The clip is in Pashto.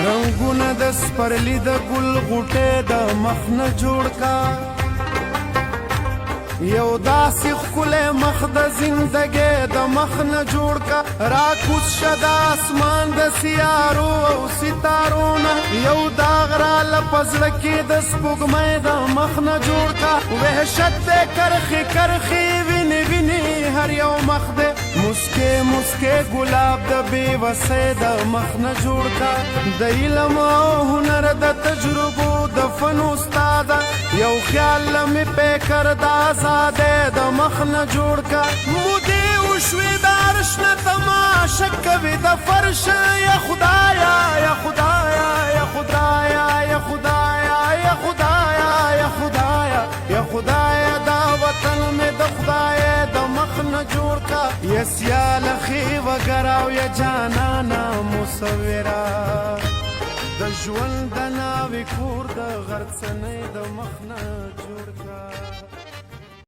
رنگونه د سپرلی د ګل غوټې د مخ نه جوړ کا یو داسې ښکلی مخ د زندګۍ د مخ نه جوړ کا راکوز شه د اسمان د سیارو او ستارو نه یو داغ راله په زړه کې د سپوږمۍ د مخ نه جوړ کا وحشت دی کرښې کرښې وینې وینې هر یو مخ دی مسکې مسکې ګلاب د بېوسۍ د مخ نه جوړ کا د علم او هنر د تجربو د فن استاده یو خیال مې پیکر د آزادۍ د مخ نه جوړ کا مودې وشوې د عرش نه تماشه کوي د فرش یا خدایا یا خدایا یا خدایا یا خدایا یا خدایا یا خدایا یا خدایا دا وطن مې د خدای د مخ نه جوړ کا یا سیالخې وګراو یا جانانا مصوره د ژوند د ناوې کور د غرڅنۍ د مخ نه جوړ کا